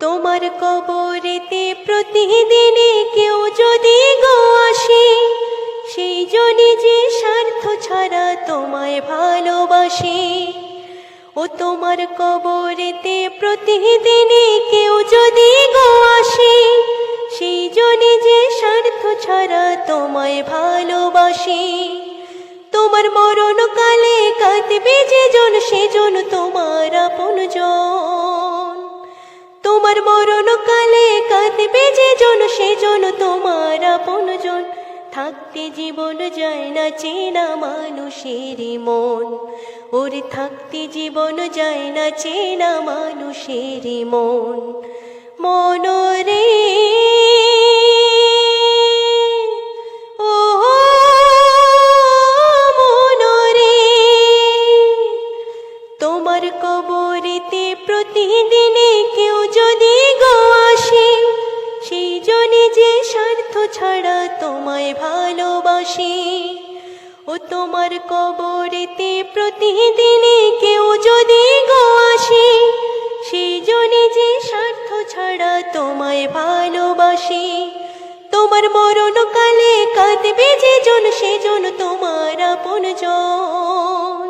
তোমার কবরেতে প্রতিদিনে কেউ যদি গো আসে, সেই জনে যে স্বার্থ ছাড়া তোমায় ভালোবাসে। ও তোমার কবরেতে প্রতিদিনে কেউ যদি গো আসে, সেই জনে যে স্বার্থ ছাড়া তোমায় ভালোবাসে। তোমার মরণকালে কাঁদবে যে জন, সেজন তোমার আপনজন। তোমার মরণকালে কাঁদবে যে জন, সেজন তোমার আপনজন। থাকতে জীবন যায় না চেনা মানুষের মন, ওরে থাকতে জীবন যায় না চেনা মানুষের মন। মনরে ও মনরে, তোমার কবরেতে প্রতিদিনে কেউ যদি গো আসে, সেই জনে যে স্বার্থ ছাড়া তোমায় ভালোবাসে। ও তোমার কবরেতে প্রতিদিনে কেউ যদি গো আসে, সেই জনে যে স্বার্থ ছাড়া তোমায় ভালোবাসে। তোমার মরণকালে কাঁদবে যে জন, সেজন তোমার আপনজন।